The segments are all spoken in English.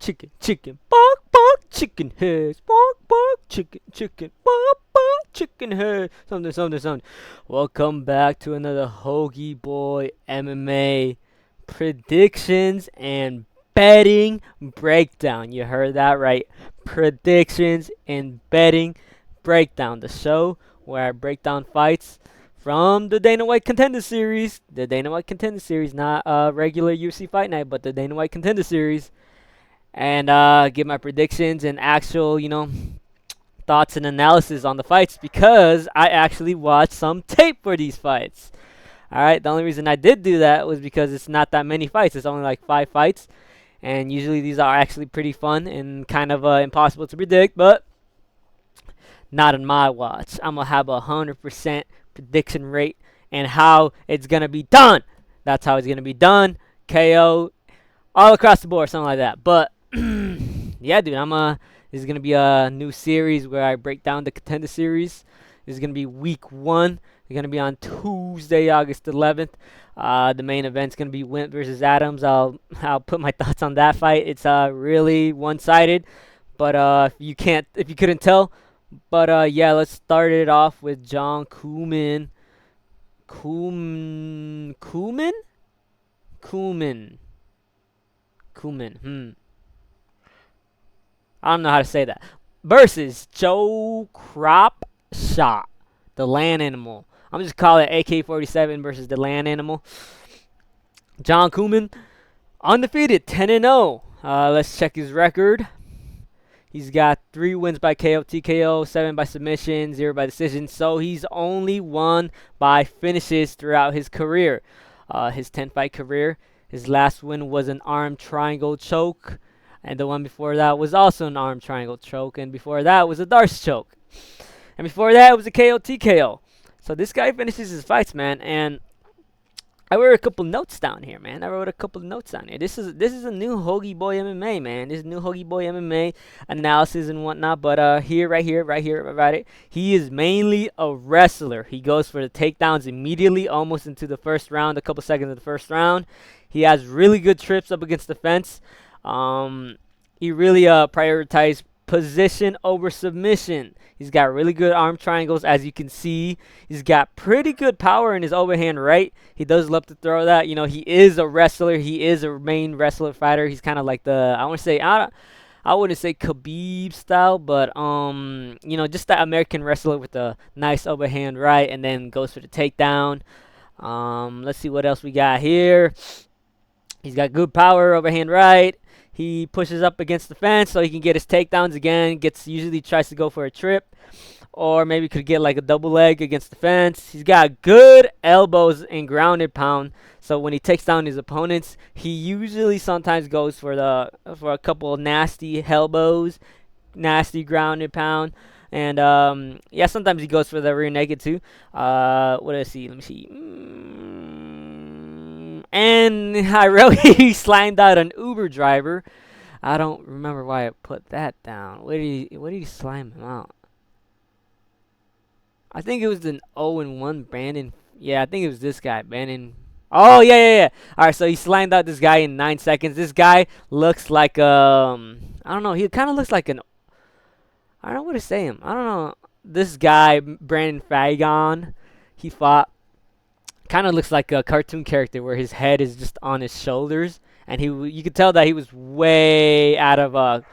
chicken, chicken, bark, bark, chicken heads, bark, bark, chicken, chicken, bark, bark, chicken head, something, something, something. Welcome back to another Hoagie Boy MMA predictions and betting breakdown. You heard that right. Predictions and betting breakdown. The show where I break down fights from the Dana White Contender Series. The Dana White Contender Series, not regular UFC Fight Night, but the Dana White Contender Series. And give my predictions and actual, thoughts and analysis on the fights because I actually watched some tape for these fights. All right, the only reason I did do that was because it's not that many fights. It's only like 5 fights. And usually these are actually pretty fun and kind of impossible to predict, but not on my watch. I'm going to have 100% prediction rate and how it's going to be done. That's how it's going to be done. KO all across the board, something like that. But yeah, dude, this is going to be a new series where I break down the Contender Series. This is going to be week 1. It's going to be on Tuesday, August 11th. The main event's going to be Wint versus Adams. I'll put my thoughts on that fight. It's really one-sided, but if you couldn't tell, but yeah, let's start it off with John Koolman. Koolman. I don't know how to say that. Versus Joe Cropshot, the land animal. I'm just calling it AK-47 versus the land animal. John Koolman, undefeated, 10-0. Let's check his record. He's got 3 wins by KO, TKO, 7 by submission, 0 by decision. So he's only won by finishes throughout his career. His 10-fight career. His last win was an arm triangle choke. And the one before that was also an arm triangle choke. And before that was a Darce choke. And before that it was a KO, TKO. So this guy finishes his fights, man. And I wrote a couple notes down here, man. This is a new Hoagie Boy MMA, man. This is new Hoagie Boy MMA analysis and whatnot. But right here, about it. He is mainly a wrestler. He goes for the takedowns immediately, almost into the first round, a couple seconds of the first round. He has really good trips up against the fence. He really prioritizes position over submission. He's got really good arm triangles, as you can see. He's got pretty good power in his overhand right. He does love to throw that. He is a wrestler. He is a main wrestler fighter. He's kind of like I wouldn't say Khabib style, but just that American wrestler with a nice overhand right, and then goes for the takedown. Let's see what else we got here. He's got good power, overhand right. He pushes up against the fence so he can get his takedowns again. Usually tries to go for a trip, or maybe could get like a double leg against the fence. He's got good elbows and grounded pound. So when he takes down his opponents, he usually sometimes goes for a couple of nasty elbows, nasty grounded pound. And yeah, sometimes he goes for the rear naked too. What do I see? Let me see. And I wrote he slimed out an Uber driver. I don't remember why I put that down. What did he slime him out? I think it was an 0-1 Brandon. Yeah, I think it was this guy, Brandon. Oh yeah. All right, so he slimed out this guy in 9 seconds. This guy looks like I don't know. He kind of looks like an. I don't know what to say him. I don't know. This guy, Brandon Fagon, he fought. Kind of looks like a cartoon character where his head is just on his shoulders, and you could tell that he was way out of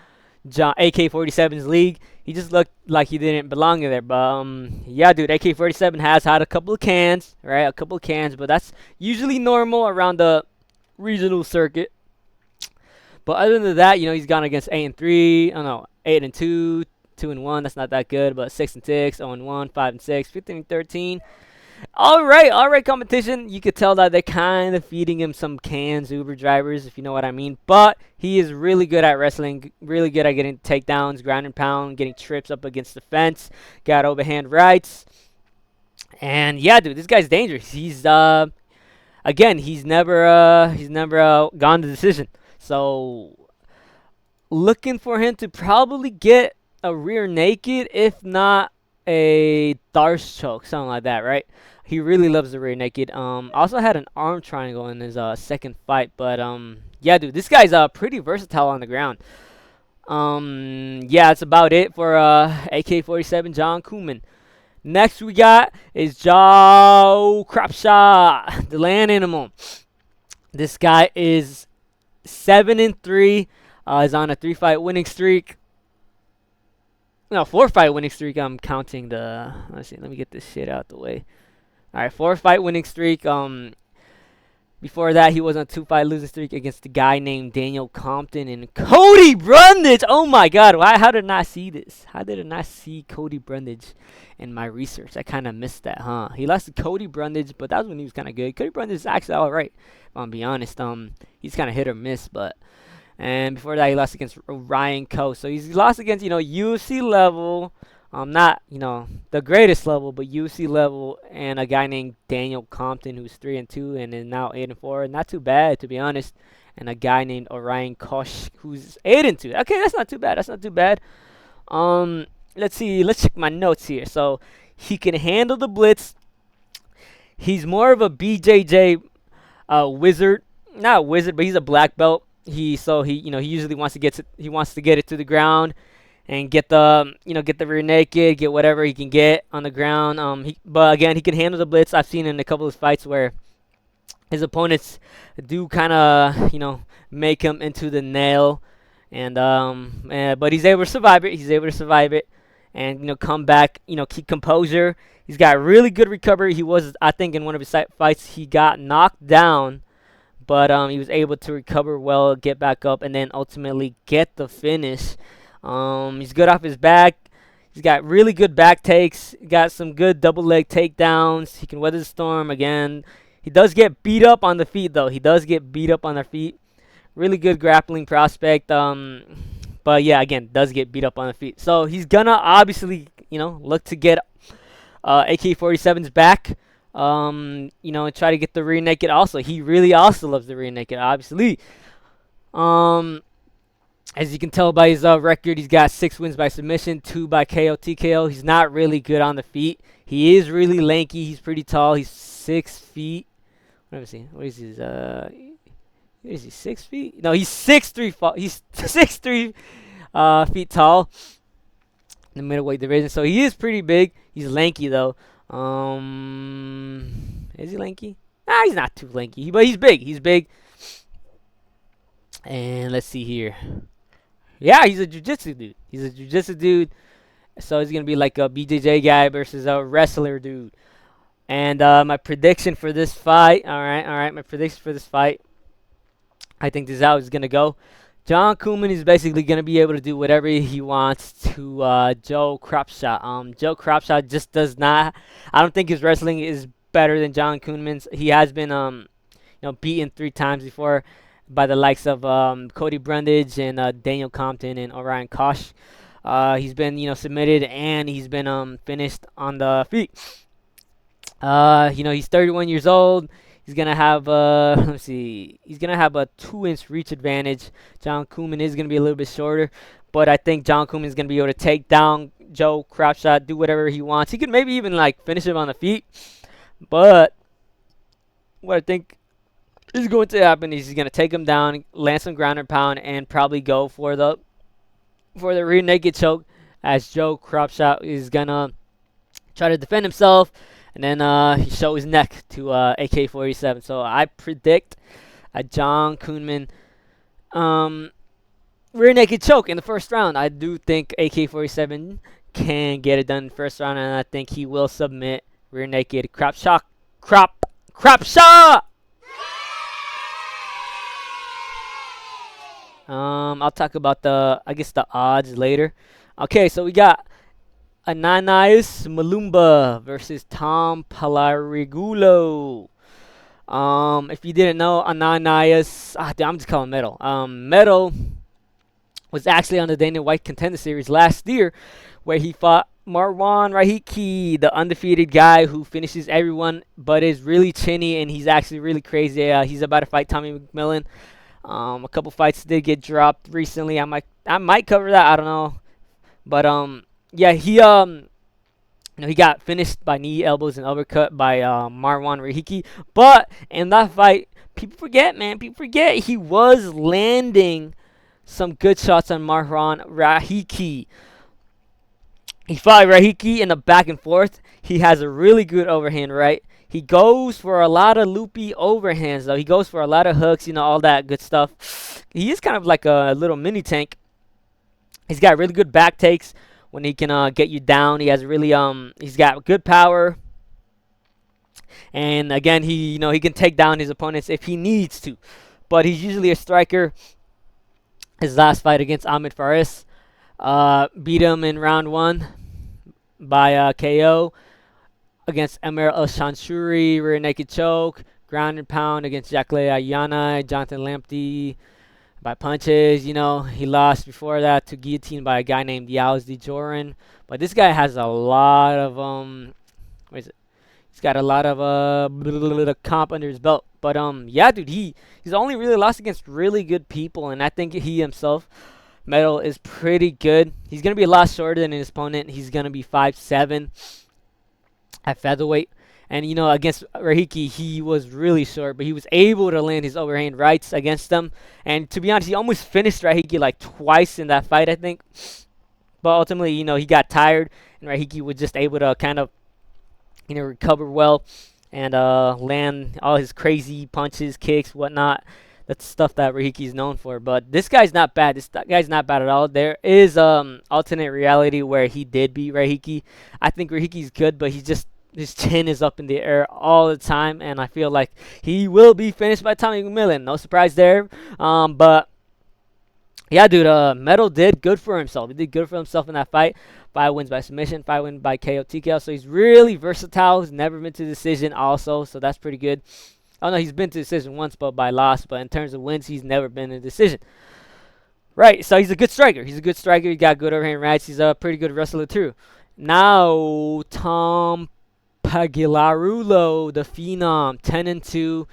John AK-47's league. He just looked like he didn't belong in there. But yeah, dude, AK-47 has had a couple of cans, right? A couple of cans, but that's usually normal around the regional circuit. But other than that, he's gone against 8-3. I don't know, 8-2, 2-1. That's not that good, but 6-6, 0-1, 5-6, 15-13. All right, competition. You could tell that they're kind of feeding him some cans, Uber drivers, if you know what I mean. But he is really good at wrestling, really good at getting takedowns, ground and pound, getting trips up against the fence, got overhand rights. And yeah, dude, this guy's dangerous. He's never gone to decision. So looking for him to probably get a rear naked, if not a Darce choke, something like that, right? He really loves the rear naked. Also had an arm triangle in his second fight, but yeah, dude, this guy's pretty versatile on the ground. Yeah, that's about it for AK-47 John Koonman. Next we got is Joe Cropshot, the land animal. This guy is 7-3. He's on a 3-fight winning streak. No, 4-fight winning streak. I'm counting the. Let's see. Let me get this shit out the way. All right, 4-fight winning streak. Before that, he was on a 2-fight losing streak against a guy named Daniel Compton and Cody Brundage. Oh my God! How did I not see this? How did I not see Cody Brundage in my research? I kind of missed that, huh? He lost to Cody Brundage, but that was when he was kind of good. Cody Brundage is actually all right. If I'm be honest, he's kind of hit or miss, but. And before that, he lost against Ryan Coe. So he's lost against, UFC level. Not, the greatest level, but UFC level. And a guy named Daniel Compton, who's 3-2 and is now 8-4. Not too bad, to be honest. And a guy named Orion Kosh, who's 8-2. Okay, that's not too bad. That's not too bad. Let's see. Let's check my notes here. So he can handle the blitz. He's more of a BJJ wizard. Not a wizard, but he's a black belt. He usually wants to get it to the ground and get the rear naked, get whatever he can get on the ground. But again, he can handle the blitz. I've seen in a couple of fights where his opponents do kind of make him into the nail, but he's able to survive it. He's able to survive it and come back. Keep composure. He's got really good recovery. He was, I think, in one of his fights, he got knocked down. But he was able to recover well, get back up, and then ultimately get the finish. He's good off his back. He's got really good back takes. Got some good double leg takedowns. He can weather the storm again. He does get beat up on the feet, though. He does get beat up on the feet. Really good grappling prospect. But yeah, again, does get beat up on the feet. So he's gonna obviously, look to get AK-47's back. And try to get the rear naked also. He really also loves the rear naked, obviously. As you can tell by his record, he's got 6 wins by submission, 2 by KO, TKO. He's not really good on the feet. He is really lanky. He's pretty tall. He's 6 feet. Let me see. What is his, is he 6 feet? No, he's 6'3". He's 6'3" feet tall in the middleweight division. So he is pretty big. He's lanky, though. Is he lanky? Nah, he's not too lanky, but he's big. He's big. And let's see here. Yeah, he's a jiu-jitsu dude. He's a jiu-jitsu dude. So he's gonna be like a BJJ guy versus a wrestler dude. And my prediction for this fight. All right. My prediction for this fight. I think this is how it's gonna go. John Koonman is basically going to be able to do whatever he wants to Joe Cropshot. Joe Cropshot just does not. I don't think his wrestling is better than John Koonman's. He has been beaten 3 times before by the likes of Cody Brundage and Daniel Compton and Orion Kosh. He's been submitted and he's been finished on the feet. He's 31 years old. He's gonna have He's gonna have a 2-inch reach advantage. John Koonman is gonna be a little bit shorter, but I think John Koonman is gonna be able to take down Joe Cropshot, do whatever he wants. He could maybe even finish him on the feet. But what I think is going to happen is he's gonna take him down, land some ground and pound, and probably go for the rear naked choke, as Joe Cropshot is gonna try to defend himself. And then he show his neck to AK-47. So I predict a John Koonman rear naked choke in the first round. I do think AK-47 can get it done in the first round, and I think he will submit rear naked Cropshot. I'll talk about the odds later. Okay, so we got Ananias Malumba versus Tom Palarigulo. If you didn't know, Ananias, I'm just calling Metal. Metal was actually on the Dana White Contender Series last year, where he fought Marwan Rahiki, the undefeated guy who finishes everyone, but is really chinny and he's actually really crazy. He's about to fight Tommy McMillan. A couple fights did get dropped recently. I might cover that. I don't know, but yeah, he He got finished by knee, elbows, and uppercut by Marwan Rahiki. But in that fight, people forget, man. People forget he was landing some good shots on Marwan Rahiki. He fought Rahiki in the back and forth. He has a really good overhand right. He goes for a lot of loopy overhands, though. He goes for a lot of hooks, all that good stuff. He is kind of like a little mini tank. He's got really good back takes when he can get you down. He has really he's got good power. And again, he can take down his opponents if he needs to. But he's usually a striker. His last fight against Ahmed Faris, beat him in round 1 by KO. Against Emir El-Shanshuri, rear naked choke. Ground and pound against Jacques Ayana, Jonathan Lamptey by punches. He lost before that to guillotine by a guy named Yazdi Joran. But this guy has a lot of what is it? He's got a lot of comp under his belt. But yeah, dude, he's only really lost against really good people, and I think he himself, Metal, is pretty good. He's gonna be a lot shorter than his opponent. He's gonna be 5'7" at featherweight. And against Rahiki, he was really short, but he was able to land his overhand rights against him. And to be honest, he almost finished Rahiki like twice in that fight, I think. But ultimately, he got tired, and Rahiki was just able to kind of, recover well and land all his crazy punches, kicks, whatnot. That's stuff that Rahiki's known for. But this guy's not bad. This guy's not bad at all. There is alternate reality where he did beat Rahiki. I think Rahiki's good, but his chin is up in the air all the time, and I feel like he will be finished by Tommy McMillan. No surprise there. But yeah, dude, Metal did good for himself. He did good for himself in that fight. 5 wins by submission, 5 wins by KO TKO. So he's really versatile. He's never been to decision also, so that's pretty good. Oh no, he's been to decision once, but by loss. But in terms of wins, he's never been in a decision. Right, so he's a good striker. He's a good striker. He got good overhand rights. He's a pretty good wrestler too. Now, Tom Pagilarulo, the Phenom, 10-2.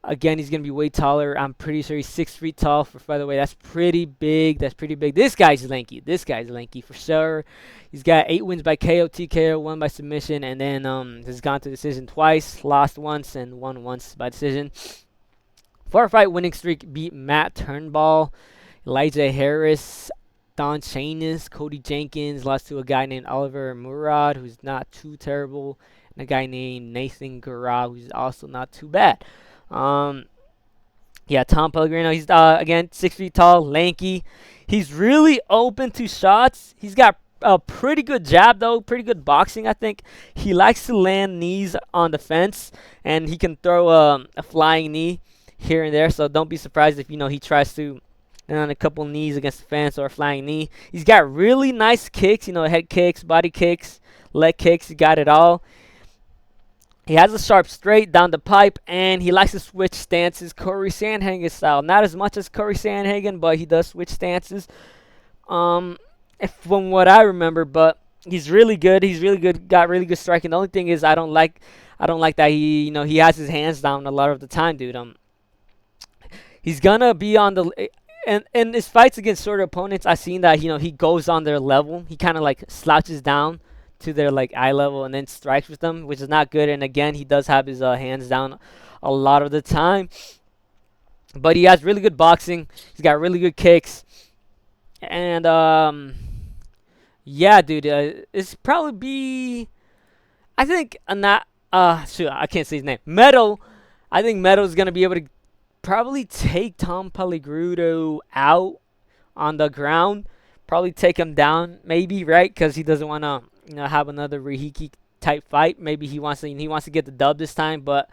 Again, he's going to be way taller. I'm pretty sure he's 6 feet tall for featherweight. That's pretty big. That's pretty big. This guy's lanky. This guy's lanky for sure. He's got 8 wins by KO, TKO, 1 by submission, and then has gone to decision twice, lost once, and won once by decision. 4-fight winning streak, beat Matt Turnbull, Elijah Harris, Don Chanis, Cody Jenkins, lost to a guy named Oliver Murad, who's not too terrible, and a guy named Nathan Garab, who's also not too bad. Yeah, Tom Pellegrino, he's again 6 feet tall, lanky. He's really open to shots. He's got a pretty good jab though, pretty good boxing, I think. He likes to land knees on the fence, and he can throw a flying knee here and there. So don't be surprised if he tries to land on a couple knees against the fence or a flying knee. He's got really nice kicks, head kicks, body kicks, leg kicks. He got it all. He has a sharp straight down the pipe, and he likes to switch stances, Corey Sandhagen style. Not as much as Corey Sandhagen, but he does switch stances. From what I remember, but he's really good. He's really good. Got really good striking. The only thing is I don't like that he he has his hands down a lot of the time, dude. He's gonna be on the and his fights against shorter opponents. I've seen that he goes on their level. He kind of like slouches down to their eye level and then strikes with them, which is not good. And again, he does have his hands down a lot of the time, but he has really good boxing. He's got really good kicks, and yeah, dude, it's probably be, I think not shoot, I can't say his name. Metal. I think Metal's gonna be able to probably take Tom Pellegrino out on the ground, probably take him down, maybe, right? Because he doesn't want to have another Rahiki type fight. Maybe he wants to get the dub this time. But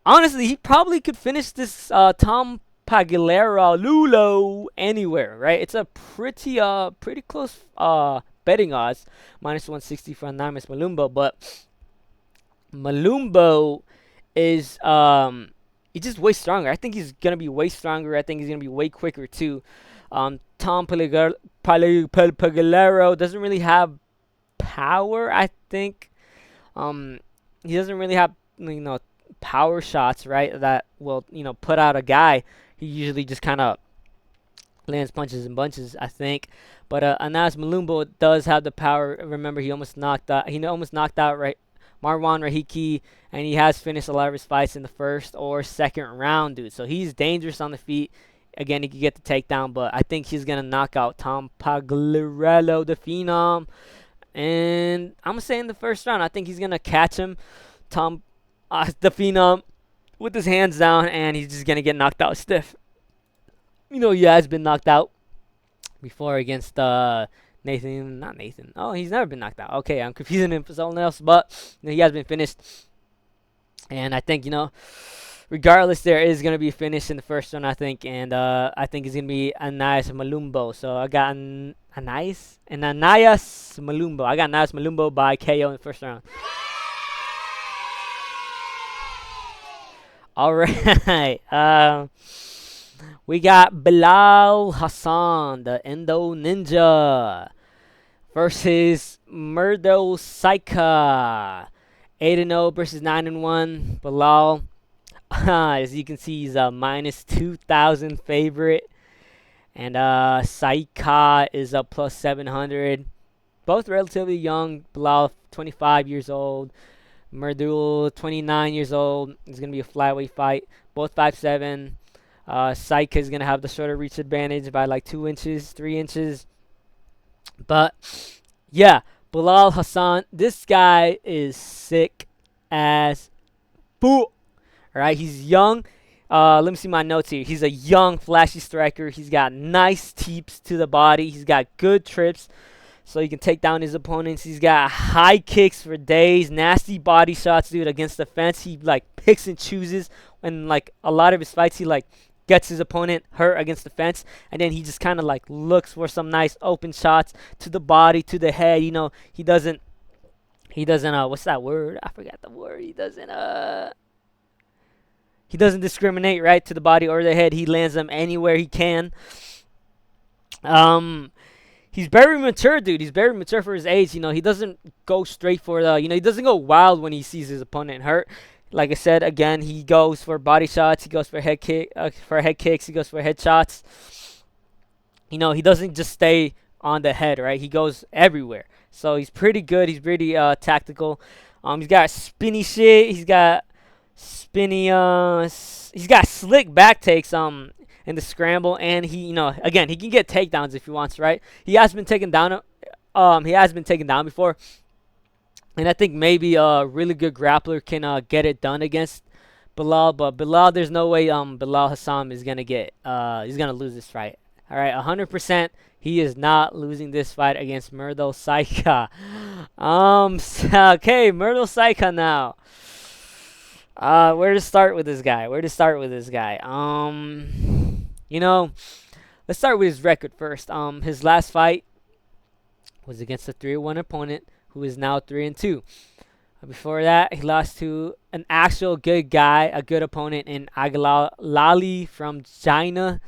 honestly, he probably could finish this Tom Pagilarulo anywhere, right? It's a pretty close betting odds, -160 for Anonymous Malumbo. But Malumbo is he's just way stronger. I think he's gonna be way stronger. I think he's gonna be way quicker too. Tom Pagilarulo doesn't really have power. I think he doesn't really have power shots, right, that will put out a guy. He usually just kind of lands punches and bunches, I think. But Anas Malumbo does have the power. Remember, he almost knocked out. Right Marwan Rahiki, and he has finished a lot of his fights in the first or second round, dude. So he's dangerous on the feet. Again, he could get the takedown, but I think he's gonna knock out Tom Pagliarello, the Phenom. And I'm gonna say in the first round, I think he's gonna catch him, the Phenom, with his hands down, and he's just gonna get knocked out stiff. He has been knocked out before against Nathan. Not Nathan. Oh, he's never been knocked out. Okay, I'm confusing him for someone else, but he has been finished. And I think, regardless, there is going to be a finish in the first round, I think. And I think it's going to be Anais Malumbo. So I got Anais Malumbo. I got Anais Malumbo by KO in the first round. All right. We got Bilal Hassan, the Endo Ninja, versus Murdo Saika. 8-0 versus 9-1. Bilal, as you can see, he's a minus 2,000 favorite. And Saika is a plus 700. Both relatively young. Bilal, 25 years old. Murdo, 29 years old. It's going to be a flyweight fight. Both 5'7". Saika is going to have the shorter reach advantage by like 2 inches, 3 inches. But, yeah, Bilal Hassan, this guy is sick as boo. Alright, he's young. Let me see my notes here. He's a young, flashy striker. He's got nice teeps to the body. He's got good trips, so he can take down his opponents. He's got high kicks for days, nasty body shots, dude, against the fence. He, picks and chooses. And, a lot of his fights, he, gets his opponent hurt against the fence, and then he just kind of looks for some nice open shots to the body, to the head. He doesn't what's that word? I forgot the word. He doesn't discriminate, right, to the body or the head. He lands them anywhere he can. He's very mature, dude. He's very mature for his age. He doesn't go straight for the, he doesn't go wild when he sees his opponent hurt. Like I said, again, he goes for body shots. He goes for head kicks. He goes for head shots. He doesn't just stay on the head, right? He goes everywhere. So he's pretty good. He's pretty tactical. He's got spinny shit. He's got spinny. He's got slick back takes. In the scramble, and he, again, he can get takedowns if he wants, right? He has been taken down. He has been taken down before. And I think maybe a really good grappler can get it done against Bilal. But Bilal, there's no way Bilal Hassan is gonna lose this fight. All right, 100%. He is not losing this fight against Murdo Saika. Okay, Murdo Saika now. Where to start with this guy? Let's start with his record first. His last fight was against a 3-1 opponent who is now 3-2. Before that, he lost to an actual good guy, a good opponent in Aguilali from China,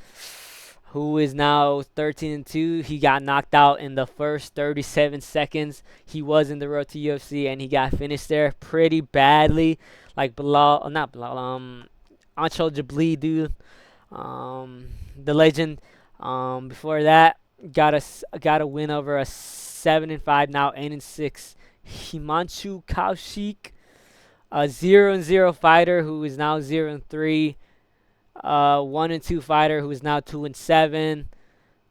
who is now 13-2. He got knocked out in the first 37 seconds. He was in the road to UFC, and he got finished there pretty badly. Ancho Jabli, dude. The legend. Before that, got a win over a 7-5, now 8-6 Himanshu Kaushik, a 0-0 fighter who is now 0-3, 1-2 fighter who is now 2-7,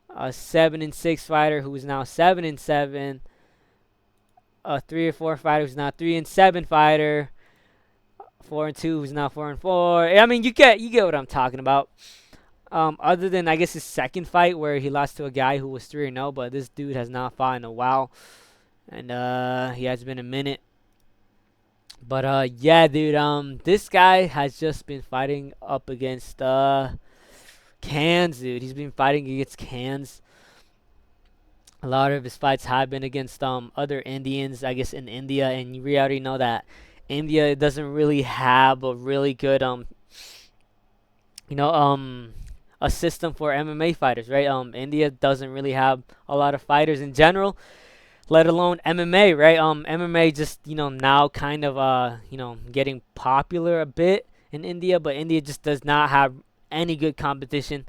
a 7-6 fighter who is now 7-7, a 3-4 fighter who's now 3-7 fighter, 4-2 who's now 4-4. I mean, you get what I'm talking about. Other than, I guess, his second fight where he lost to a guy who was 3-0, but this dude has not fought in a while, and he has been a minute. But yeah, dude, this guy has just been fighting up against cans, dude. He's been fighting against cans. A lot of his fights have been against other Indians, I guess, in India, and we already know that India doesn't really have a really good a system for MMA fighters, right? India doesn't really have a lot of fighters in general, let alone MMA, right? MMA just, now kind of, getting popular a bit in India, but India just does not have any good competition.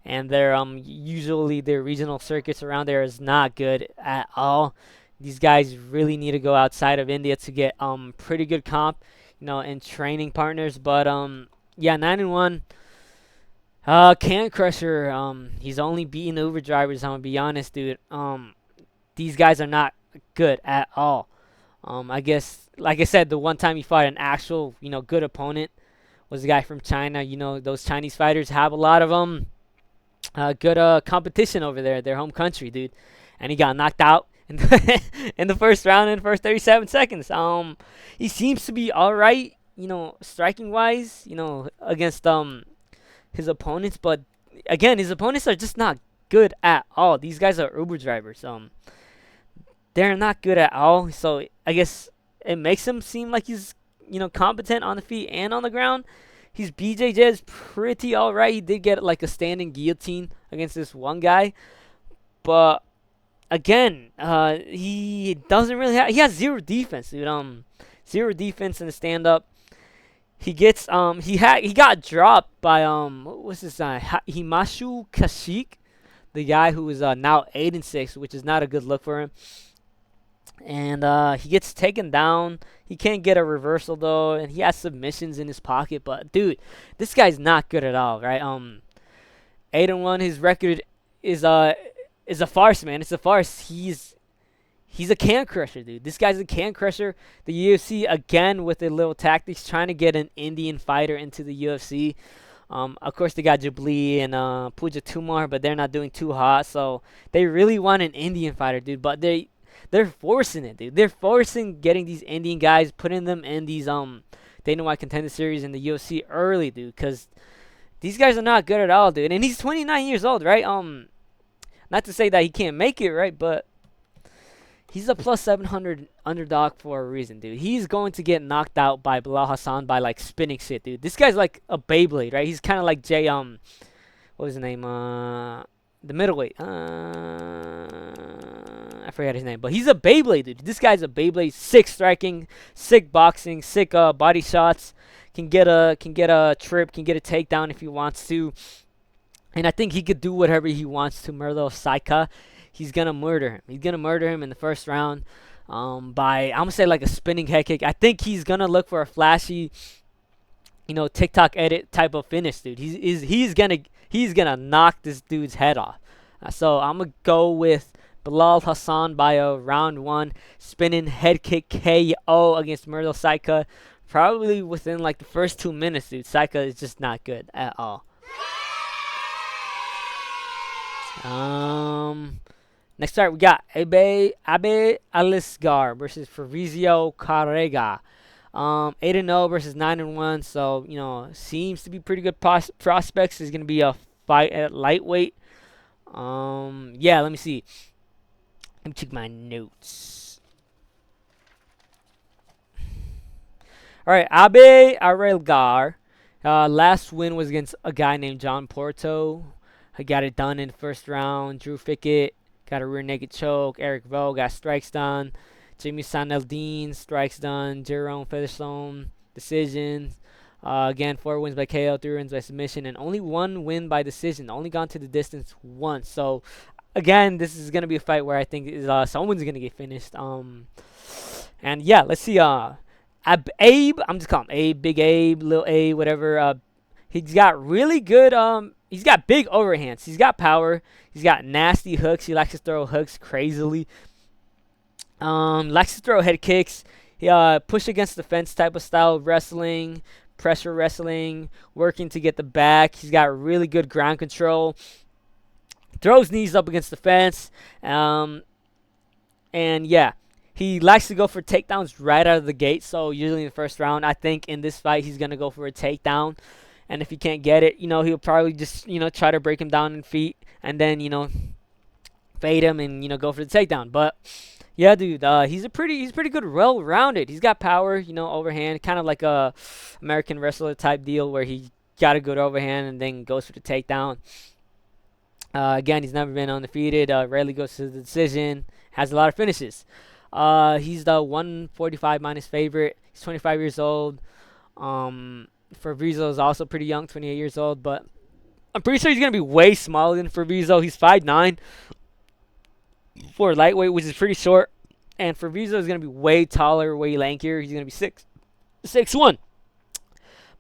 and their usually their regional circuits around there is not good at all. These guys really need to go outside of India to get pretty good comp, and training partners. But yeah, 9-1. Can Crusher. He's only beating Uber drivers. I'm gonna be honest, dude. These guys are not good at all. I guess, like I said, the one time he fought an actual, good opponent was a guy from China. Those Chinese fighters have a lot of good competition over there, their home country, dude. And he got knocked out in in the first round in the first 37 seconds. He seems to be all right, striking wise, against his opponents, but again, his opponents are just not good at all. These guys are Uber drivers. They're not good at all. So I guess it makes him seem like he's, competent on the feet and on the ground. He's BJJ is pretty alright. He did get like a standing guillotine against this one guy, but again, he doesn't really have. He has zero defense, dude. Zero defense in the stand up. He gets he got dropped by what was his name? Himashu Kashik, the guy who is now 8-6, which is not a good look for him. And he gets taken down. He can't get a reversal though, and he has submissions in his pocket. But dude, this guy's not good at all, right? 8-1. His record is a farce, man. It's a farce. He's a can crusher, dude. This guy's a can crusher. The UFC again with their little tactics, trying to get an Indian fighter into the UFC. Of course, they got Jabli and Pooja Tumar, but they're not doing too hot. So they really want an Indian fighter, dude. But they're forcing it, dude. They're forcing getting these Indian guys, putting them in these Dana White Contender Series in the UFC early, dude. Because these guys are not good at all, dude. And he's 29 years old, right? Not to say that he can't make it, right? But he's a plus 700 underdog for a reason, dude. He's going to get knocked out by Bilal Hassan by like spinning shit, dude. This guy's like a Beyblade, right? He's kind of like Jay, what was his name? The middleweight. I forgot his name, but he's a Beyblade, dude. This guy's a Beyblade. Sick striking, sick boxing, sick body shots. Can get a trip, can get a takedown if he wants to. And I think he could do whatever he wants to Murdo Saika. He's gonna murder him. He's gonna murder him in the first round by, I'm gonna say, like a spinning head kick. I think he's gonna look for a flashy, TikTok edit type of finish, dude. He's gonna knock this dude's head off. So I'm gonna go with Bilal Hassan by a round 1 spinning head kick KO against Murdo Saika. Probably within like the first 2 minutes, dude. Saika is just not good at all. Next start, we got Abe Alisgar versus Fabrizio Carrega. 8-0 versus 9-1, so seems to be pretty good prospects. Is gonna be a fight at lightweight. Yeah, let me see. Let me check my notes. All right, Abe Alisgar. Last win was against a guy named John Porto. He got it done in the first round. Drew Fickett got a rear naked choke. Eric Rowe got strikes done. Jimmy Saneldine strikes done. Jerome Featherstone decision. Again, 4 wins by KO, 3 wins by submission, and only 1 win by decision. Only gone to the distance once. So again, this is gonna be a fight where I think someone's gonna get finished. And yeah, let's see. Abe, I'm just calling him Abe, Big Abe, Lil A, whatever. He's got really good. He's got big overhands. He's got power. He's got nasty hooks. He likes to throw hooks crazily. Likes to throw head kicks. He push against the fence type of style of wrestling, pressure wrestling, working to get the back. He's got really good ground control. Throws knees up against the fence. And yeah, he likes to go for takedowns right out of the gate. So usually in the first round, I think in this fight he's gonna go for a takedown. And if he can't get it, he'll probably just, try to break him down in feet and then, fade him and, go for the takedown. But yeah, dude, he's pretty good, well-rounded. He's got power, overhand, kind of like a American wrestler type deal where he got a good overhand and then goes for the takedown. Again, he's never been undefeated. Rarely goes to the decision. Has a lot of finishes. He's the 145 minus favorite. He's 25 years old. Fabrizio is also pretty young, 28 years old, but I'm pretty sure he's gonna be way smaller than Fabrizio. He's 5'9" for lightweight, which is pretty short. And Fabrizio is gonna be way taller, way lankier. He's gonna be 6'1".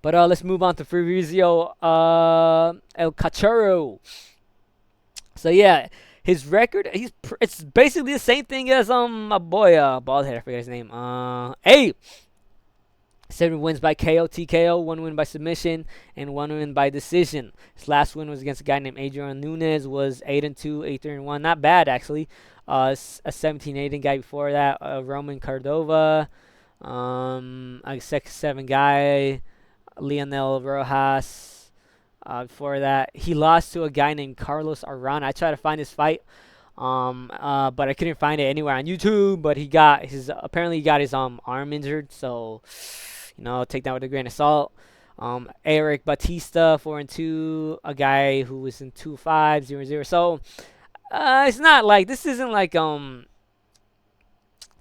But let's move on to Fabrizio El Cachorro. So yeah, his record, it's basically the same thing as my boy bald head, I forget his name. Abe. 7 wins by KO, TKO, 1 win by submission, and 1 win by decision. His last win was against a guy named Adrian Nunes. Was 8-2, 8-3-1, not bad actually. A 17-8 guy before that, Roman Cordova, a 6'7" guy, Lionel Rojas. Before that, he lost to a guy named Carlos Arana. I tried to find his fight, but I couldn't find it anywhere on YouTube. But apparently he got his arm injured, so take that with a grain of salt. Eric Batista 4-2, a guy who was in 2-5-0-0. So it's not like this isn't like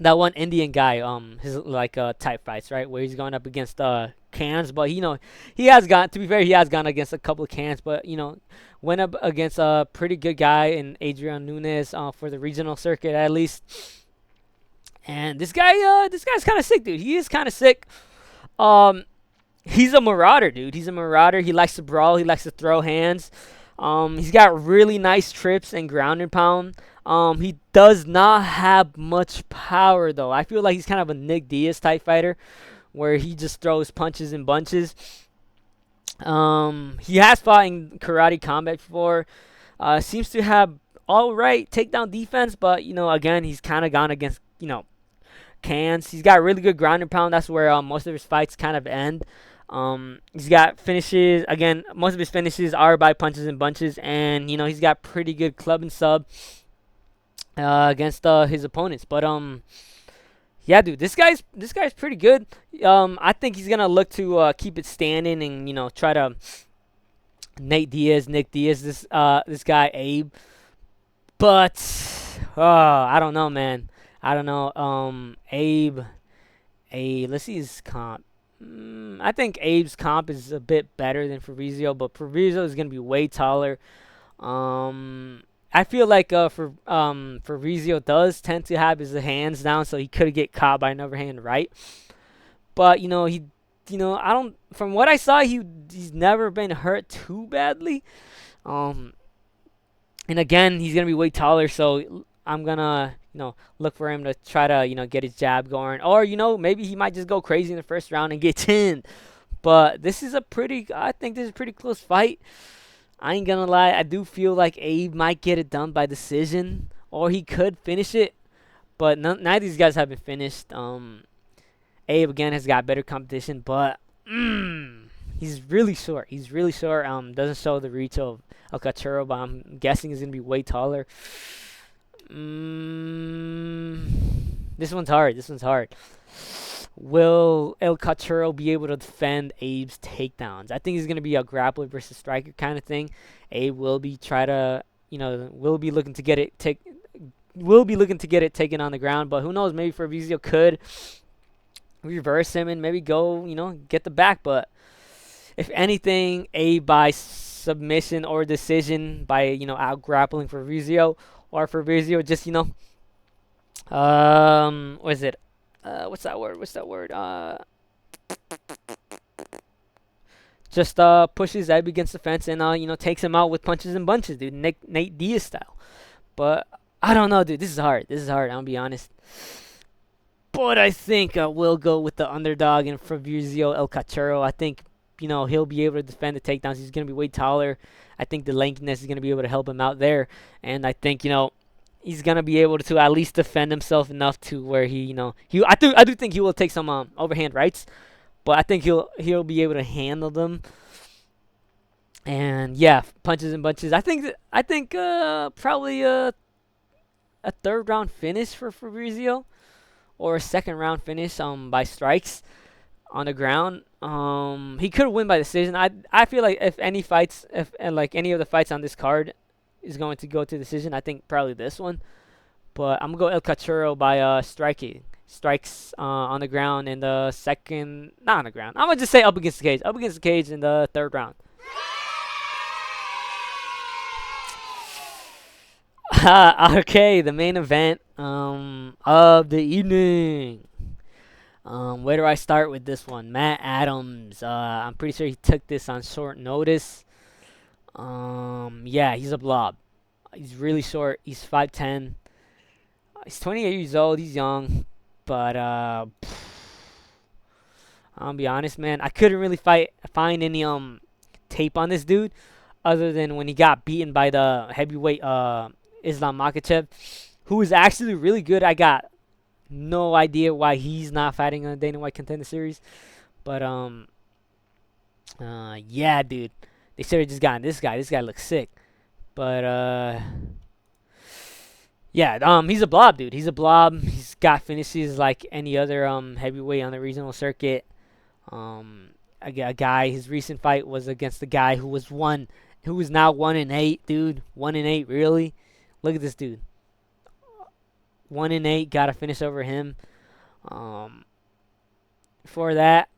that one Indian guy, his type fights, right, where he's going up against cans. But he has gone, to be fair, he has gone against a couple of cans, but went up against a pretty good guy in Adrian Nunes for the regional circuit at least. And this guy's kind of sick, dude. He is kind of sick. He's a marauder, dude. He's a marauder. He likes to brawl. He likes to throw hands. He's got really nice trips and ground and pound. He does not have much power, though. I feel like he's kind of a Nick Diaz type fighter, where he just throws punches in bunches. He has fought in karate combat before. Seems to have all right takedown defense, but again, he's kind of gone against cans. He's got really good ground and pound. That's where most of his fights kind of end. He's got finishes. Again, most of his finishes are by punches and bunches, and he's got pretty good club and sub against his opponents. But yeah, dude, this guy's pretty good. I think he's gonna look to keep it standing and try to Nick Diaz, this guy Abe. But I don't know, man. I don't know. Abe, let's see his comp. I think Abe's comp is a bit better than Fabrizio, but Fabrizio is gonna be way taller. I feel like Fabrizio does tend to have his hands down, so he could get caught by an overhand right. But I don't. From what I saw, he's never been hurt too badly. And again, he's gonna be way taller, so I'm gonna look for him to try to get his jab going, or maybe he might just go crazy in the first round and get 10. But I think this is a pretty close fight. I ain't gonna lie, I do feel like Abe might get it done by decision, or he could finish it, but neither of these guys have been finished. Abe again has got better competition, but he's really short. Doesn't show the reach of El Cachorro, but I'm guessing he's gonna be way taller. This one's hard. Will El Cachorro be able to defend Abe's takedowns? I think he's gonna be a grappler versus striker kind of thing. Abe will be looking to get it taken on the ground, but who knows? Maybe Fabrizio could reverse him and maybe go get the back. But if anything, Abe by submission or decision by out grappling Fabrizio, or Fabrizio just what is it? What's that word? Just pushes Abe against the fence and takes him out with punches and bunches, dude. Nate Diaz style. But I don't know, dude. This is hard. I'm gonna be honest. But I think we'll go with the underdog in Fabrizio El Cachorro. I think he'll be able to defend the takedowns. He's gonna be way taller. I think the lankiness is gonna be able to help him out there, and I think he's gonna be able to at least defend himself enough to where I do think he will take some overhand rights, but I think he'll be able to handle them. And yeah, punches and bunches. I think probably a third round finish for Fabrizio, or a second round finish by strikes on the ground. He could win by decision. I feel like if any of the fights on this card is going to go to decision, I think probably this one. But I'm gonna go El Cachorro by strikes on the ground in the second, not on the ground. I'm gonna just say up against the cage in the third round. Okay, the main event of the evening. Where do I start with this one? Matt Adams. I'm pretty sure he took this on short notice. Yeah, he's a blob. He's really short. He's 5'10". He's 28 years old. He's young, but I'll be honest, man. I couldn't really find any tape on this dude other than when he got beaten by the heavyweight Islam Makhachev, who is actually really good. I got no idea why he's not fighting on the Dana White Contender Series, but yeah, dude, they should have just gotten this guy. This guy looks sick, but yeah, he's a blob, dude. He's a blob. He's got finishes like any other heavyweight on the regional circuit. A guy. His recent fight was against the guy who was now 1-8, dude. 1-8, really? Look at this dude. 1-8, got a finish over him. Before that,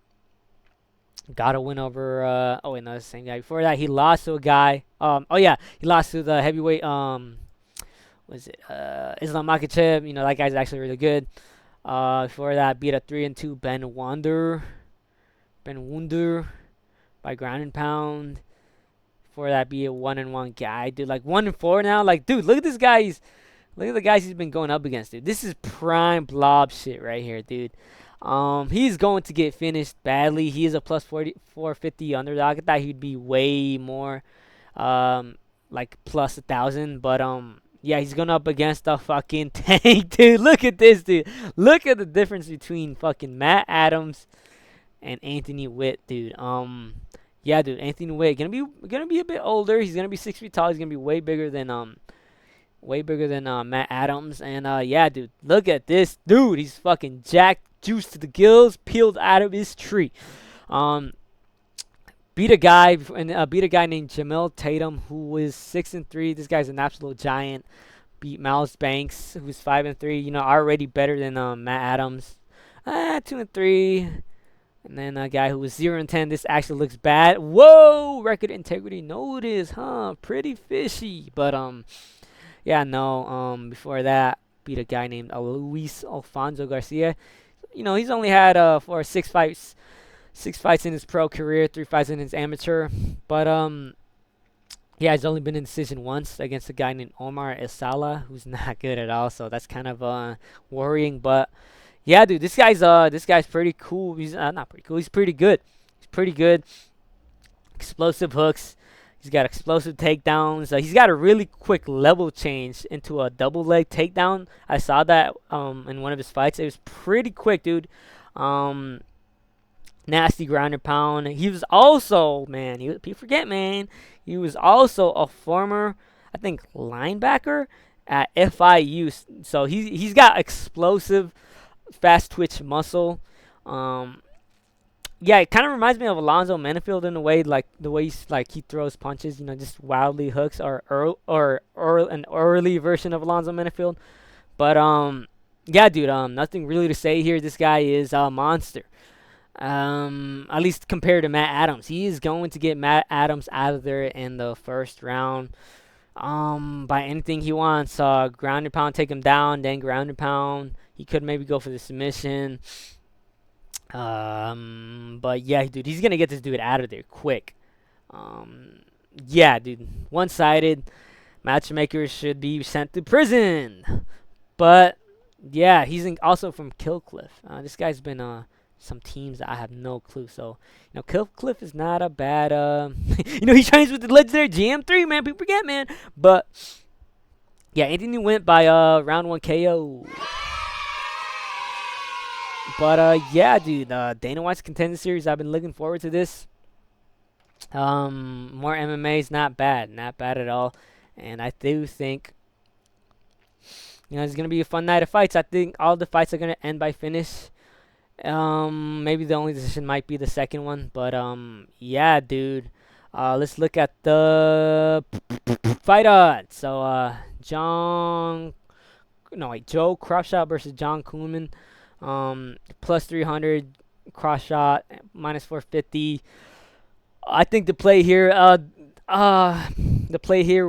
got a win over. Oh wait, no, that's the same guy. Before that, he lost to a guy. Oh yeah, he lost to the heavyweight. Was it Islam Makhachev? You know, that guy's actually really good. Before that, beat a 3-2 Ben Wunder by ground and pound. Before that, be a 1-1 guy, dude. Like 1-4 now. Like, dude, look at this guy's. Look at the guys he's been going up against, dude. This is prime blob shit right here, dude. He's going to get finished badly. He is a plus 450 underdog. I thought he'd be way more, like plus 1,000. But yeah, he's going up against a fucking tank, dude. Look at this, dude. Look at the difference between fucking Matt Adams and Anthony Witt, dude. Yeah, dude. Anthony Witt gonna be a bit older. He's gonna be 6 feet tall. He's gonna be way bigger than Matt Adams. And yeah, dude, look at this dude. He's fucking jacked, juiced to the gills, peeled out of his tree. Beat a guy named Jamil Tatum, who was 6-3. This guy's an absolute giant. Beat Miles Banks, who's 5-3. You know, already better than Matt Adams. 2-3. And then a guy who was 0-10. This actually looks bad. Whoa, record integrity notice, huh? Pretty fishy. But yeah, no. Before that, beat a guy named Luis Alfonso Garcia. You know, he's only had six fights in his pro career, 3 fights in his amateur. But yeah, he's only been in decision once against a guy named Omar Esala, who's not good at all. So that's kind of worrying. But yeah, dude, this guy's pretty cool. He's not pretty cool. He's pretty good. He's pretty good. Explosive hooks. He's got explosive takedowns. He's got a really quick level change into a double leg takedown. I saw that in one of his fights. It was pretty quick, dude. Nasty ground and pound. He was also, man, people forget, man. He was also a former, I think, linebacker at FIU. So he's got explosive, fast twitch muscle. Yeah, it kind of reminds me of Alonzo Menifield in a way, like the way he throws punches, you know, just wildly hooks, or an early version of Alonzo Menifield. But yeah, dude, nothing really to say here. This guy is a monster. At least compared to Matt Adams, he is going to get Matt Adams out of there in the first round. By anything he wants. Ground and pound, take him down, then ground and pound. He could maybe go for the submission. But yeah, dude, he's gonna get this dude out of there quick. Yeah, dude, one-sided. Matchmakers should be sent to prison. But yeah, he's also from Killcliff. This guy's been some teams that I have no clue. So, you know, Killcliff is not a bad you know, he trains with the legendary GM3, man. People forget, man. But yeah, Anthony went by round 1 KO. But yeah, dude, Dana White's Contender Series, I've been looking forward to this. More MMA is not bad at all. And I do think, you know, it's gonna be a fun night of fights. I think all the fights are gonna end by finish. Maybe the only decision might be the second one, but yeah, dude. Let's look at the fight odds. So Joe Crushshot versus John Koonman. Plus 300, cross shot, minus 450. I think the play here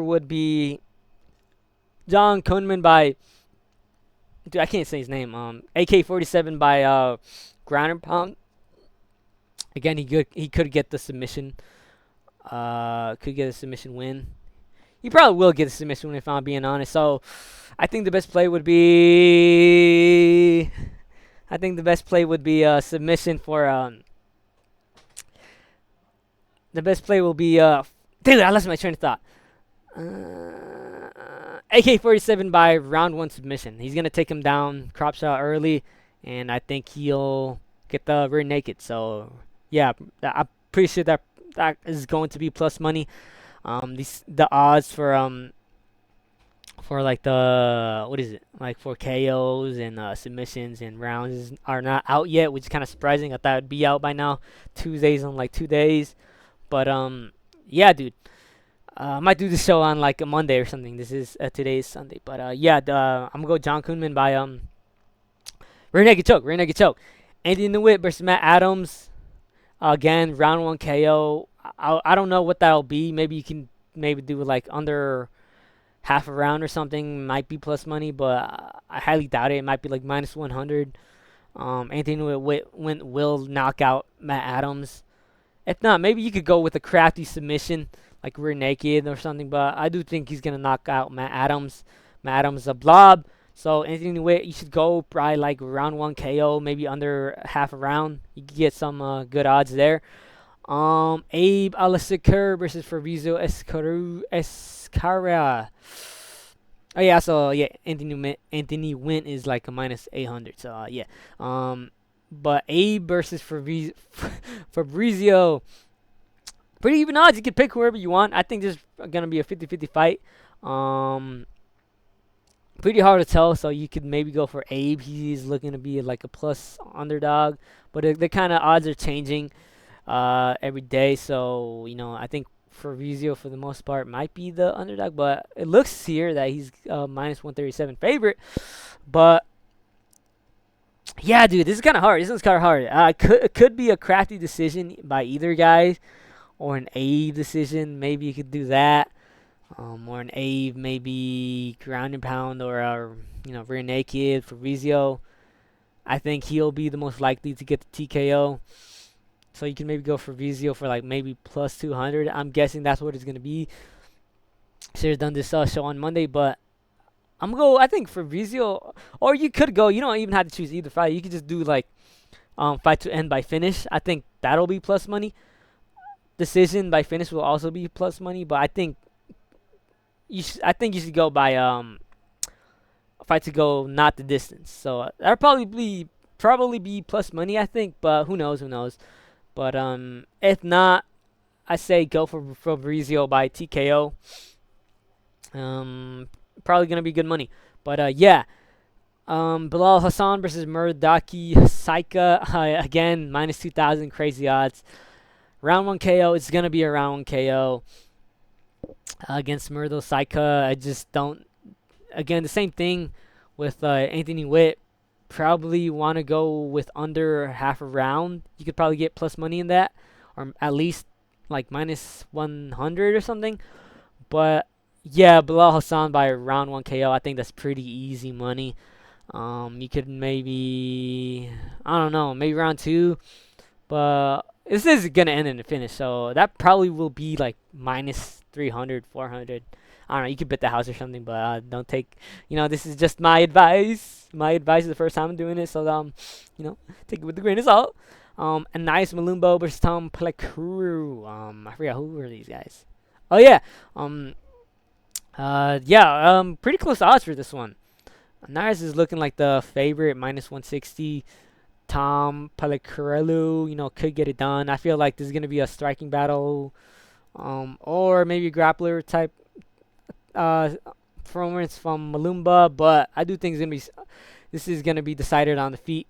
would be John Kunman by, dude, I can't say his name. AK-47 by ground and pound. Again, he could get the submission. Could get a submission win. He probably will get a submission win if I'm being honest. So I think the best play would be. I think the best play would be submission for the best play will be dude, I lost my train of thought. AK-47 by round 1 submission. He's gonna take him down, crop shot early, and I think he'll get the rear naked. So yeah, I'm pretty sure that is going to be plus money. The odds for like the what is it like for KOs and submissions and rounds are not out yet, which is kind of surprising. I thought it'd be out by now. Tuesdays on like 2 days, but yeah, dude. I might do the show on like a Monday or something. This is today's Sunday, but yeah, I'm gonna go John Kunman by rear naked choke, rear naked choke. Andy Newitt versus Matt Adams. Again, round 1 KO. I don't know what that'll be. Maybe you can do like under half a round or something. Might be plus money, but I highly doubt it. It might be like minus 100. Anthony Newitt will knock out Matt Adams. If not, maybe you could go with a crafty submission, like rear naked or something. But I do think he's gonna knock out Matt Adams. Matt Adams is a blob. So Anthony Witt, you should go probably like round 1 KO, maybe under half a round. You can get some good odds there. Abe Alasekur versus Fabrizio Escara. Oh yeah, so yeah, Anthony Wynn is like a minus 800. So yeah. But Abe versus Fabrizio, pretty even odds. You can pick whoever you want. I think this is gonna be a 50-50 fight. Pretty hard to tell, so you could maybe go for Abe. He's looking to be like a plus underdog, but the kind of odds are changing every day. So I think Fabrizio for the most part might be the underdog, but it looks here that he's minus 137 favorite. But yeah, dude, this is kind of hard. This one's kind of hard. It could be a crafty decision by either guy, or an Abe decision. Maybe you could do that. Or an Ave, maybe ground and pound, or rear naked. Fabrizio, I think he'll be the most likely to get the TKO. So you can maybe go Fabrizio for like maybe plus 200. I'm guessing that's what it's gonna be. Should've done this show on Monday, but I'm gonna go. I think Fabrizio, or you could go. You don't even have to choose either fight. You could just do like fight to end by finish. I think that'll be plus money. Decision by finish will also be plus money, but I think I think you should go by fight to go, not the distance. So that'll probably be plus money, I think. But who knows? Who knows? But if not, I say go for Fabrizio by TKO. Probably gonna be good money. But yeah. Bilal Hassan versus Murdaki Saika. Again, minus 2,000, crazy odds. Round 1 KO. It's gonna be a round 1 KO. Against Murdo Saika, I just don't. Again, the same thing with Anthony Witt. Probably want to go with under half a round. You could probably get plus money in that, or at least like minus 100 or something. But yeah, Bilal Hassan by round 1 KO. I think that's pretty easy money. You could maybe, I don't know, maybe round 2, but this is gonna end in a finish, so that probably will be like minus 300, 400. I don't know. You could bet the house or something, but don't take. This is just my advice. My advice is the first time I'm doing it, so take it with a grain of salt. Anais Malumbo versus Tom Pellecru. I forgot who were these guys. Oh yeah. Pretty close odds for this one. Anais is looking like the favorite, minus 160. Tom Pellecru, could get it done. I feel like this is gonna be a striking battle. Or maybe a grappler type performance from Malumba, but I do think this is gonna be decided on the feet,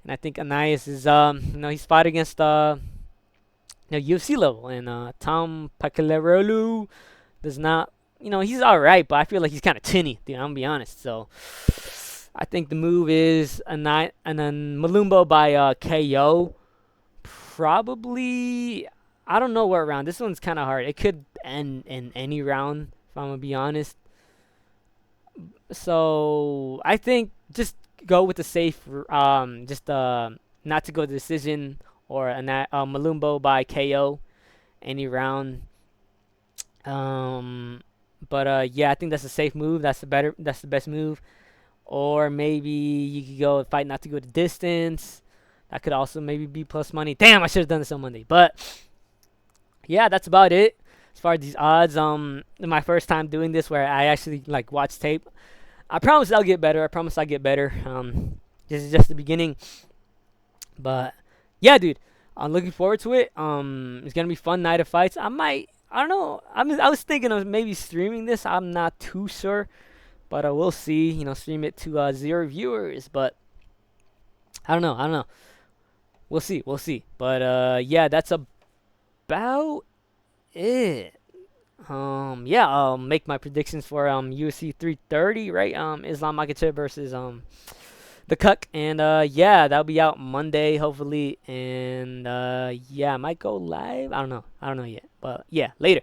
and I think Anais is he's fought against UFC level, and Tom Pacquiao does not, he's all right, but I feel like he's kind of tinny, dude. I'm gonna be honest. So I think the move is and then Malumba by KO, probably. I don't know what round. This one's kind of hard. It could end in any round, if I'm going to be honest. So I think just go with the safe, just not to go to decision or Malumbo by KO any round. Um, but yeah, I think that's a safe move. That's the best move. Or maybe you could go fight not to go to distance. That could also maybe be plus money. Damn, I should have done this on Monday. But yeah, that's about it as far as these odds. My first time doing this where I actually like watch tape. I promise I'll get better. I promise I'll get better. This is just the beginning. But yeah, dude, I'm looking forward to it. It's gonna be fun night of fights. I might. I don't know. I was thinking of maybe streaming this. I'm not too sure, but we'll see. Stream it to 0 viewers. But I don't know. I don't know. We'll see. We'll see. But yeah, that's about it. Yeah, I'll make my predictions for UFC 330, right? Islam Makhachev versus the Cuck, and yeah, that'll be out Monday hopefully, and yeah, I might go live. I don't know yet, but yeah, later.